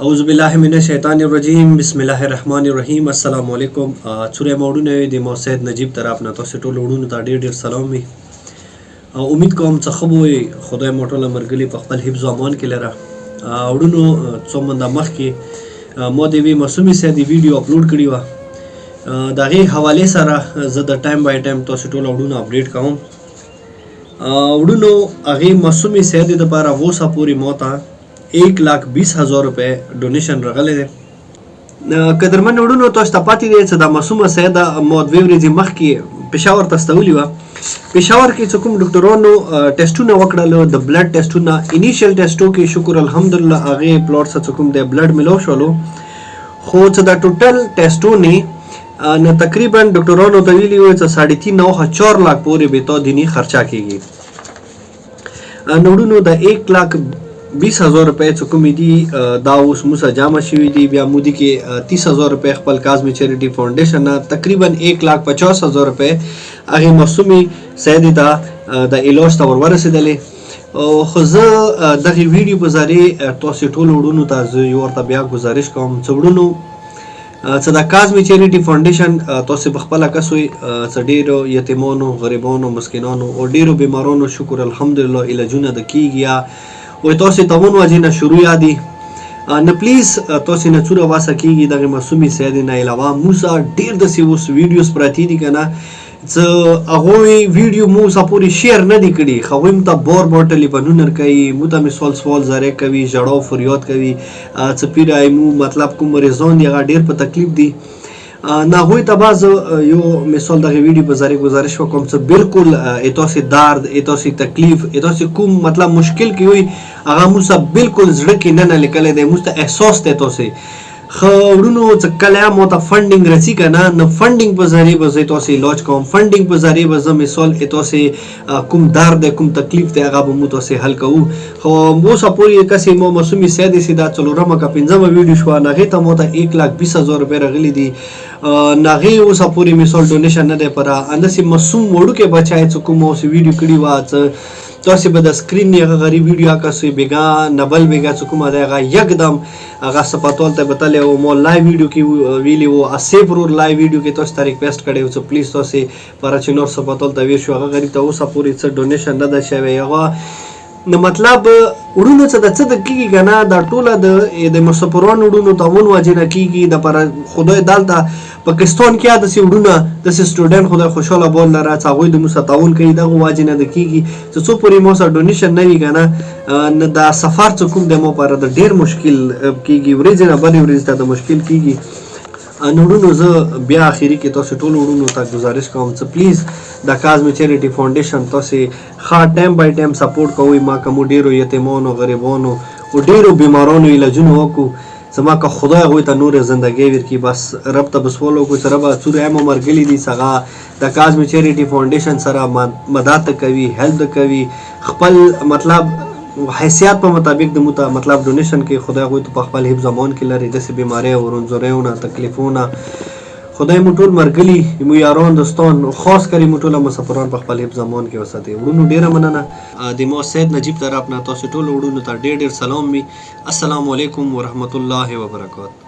औज़ुबिल्लाहिमिनश्शैतानिर्रजीम बिस्मिल्लाहिर्रहमानिर्रहीम अस्सलामु अलैकुम छुरे मोडुने د मो सैद नजीब तरफ نه تاسو ټول وړونو ته ډیر سلام وي امید کوم چې خبوي خدای مو ټول مرګلي په خپل حفظ او امان کې لره وړونو څو منده مخ کې مو د وی مسومي سه دی ویډیو اپلوډ کړی و دغه حواله سره زه د ټایم بای ټایم تاسو ټول وړونو اپډیټ کوم وړونو هغه مسومي سه دی د لپاره وو سپوري موتا 1,20,000 روپے ډونیشن راغلی دی قدرمن وړونو تاسو ته پاتې دی چې د معصومه سیده مو دوه ورځې مخکې پېښور ته استولې وه پېښور کې چې کوم ډاکټرانو ټیسټونه وکړل د بلډ ټیسټونه انیشیل ټیسټو کې شکر الحمدلله هغې پلاټ څخه کوم دی بلډ ملو شولو خو چې د ټوټل ټیسټو نه تقریبا ډاکټرانو ته ویلي وو چې 3.5 4 लाख پورې به تو دیني خرچه کېږي وړونو د 1,20,000 روپے چې کومې دي دا اوس موسه جامع شوي دي بیا مودي کې 30,000 روپے خپل کاظمي چیریټي فاونډیشن نه تقریبا 1,50,000 روپے هغه معصومي سیدي ته د علاج ته ورسېدلې خو زه دغه ویډیو په ذریعه تاسو ټول وړونو ته زه یو ورته بیا گزارش کوم چې وړونو چې د کاظمي چیریټي فاونډیشن تاسو په خپل کسوي چې ډیرو یتیمانو غریبانو مسکینانو او ډیرو بیمارانو شکر الحمدلله علاجونه د کیږي و تاسو ته مونږ واجینه شروع یادي نه پلیز تاسو نه څوره واسه کیږي دغه معصومي سیدي نه علاوه موسی ډیر د سیوس ویډیوز پراتی دي کنه چې هغه ویډیو مو سپوري شیر نه دی کړی خو هم ته بور بوتل بنونر کوي مو ته سوال زاره کوي جړاو فریاد کوي چې پیرای مو مطلب کوم ریزون دی هغه ډیر په تکلیف دی نه هوی ته باز یو مثال دغه ویډیو په ذریعہ گزارش وکم چې بالکل اتاسي درد اتاسي تکلیف اتاسي کوم مطلب مشکل کی وي هغه موږ بالکل زړه کې نه لیکل دی موږ احساس ته تاسي خورونو چې کله مو ته فندینګ رسی کنه نو فندینګ په ذریعہ به تاسو علاج کوم فندینګ په ذریعہ به مثال اتاسي کوم درد کوم تکلیف ته هغه به مو تاسو حل کوو خو مو سپوري کسي مو مسومي سیدي سیدا څلورمه کا پنځمه ویډیو شو نه ته مو ته 1,20,000 روپے راغلي دي ناغي اوس پوری مثال ډونیشن نه دی پر اندسي مسوم وړو کې بچای چې کوم اوس ویډیو کړی وا تاسو به د سکرین یې غری ویډیو کاسي بیگا نبل بیگا چې کوم دی هغه یکدم هغه سپاتول ته بتلې او مو لایو ویډیو کې ویلی وو اسې پرور لایو ویډیو کې تاسو ته ریکوست کړی چې پلیز تاسو پر چنور سپاتول ته وی شو هغه غری ته اوس پوری څه ډونیشن نه ده شوی هغه نو مطلب وړونو څه د څه د کیږي کنه دا ټوله د مسپرون وړونو ته مون واجنه کیږي د پر خدای دالته پاکستان کې د سی وړونه د سی سټوډنټ خدای خوشاله بول لره څاوي د مستعاون کوي د واجنه د کیږي چې څو پوری مو سره ډونیشن نه وی کنه نه دا سفر څه کوم د مو پر د ډیر مشکل کیږي ورځ نه بلې ورځ ته د مشکل کیږي نورونو زه بیا اخیری کې تاسو ټول وړونو ته گزارش کوم چې پلیز د کاظمي چیریټي فاونډیشن تاسو ښه ټایم بای ټایم سپورټ کوئ ما کوم ډیرو یتیمانو غریبانو او ډیرو بیمارانو علاجونه وکړو زما که خدای هغوی ته نور زندګۍ ورکړي بس رب ته بس ولو کو چې ربه څوره مو مرګلي دي څنګه د کاظمي چیریټي فاونډیشن سره مدد کوي هیلپ کوي خپل مطلب حیثیت په مطابق د مت مطلب ډونیشن کې خدای غوي ته په خپل حفظ امان کې لري د سې بیماری او رنځورونه تکلیفونه خدای مو ټول مرګلي مو یاران دوستان خاص کری مو ټول مسافران په خپل حفظ امان کې وساتي وړونو ډیره مننه د مو سید نجیب طرف نه تاسو ټول وړونو ته ډیر سلام می السلام علیکم ورحمت الله وبرکاته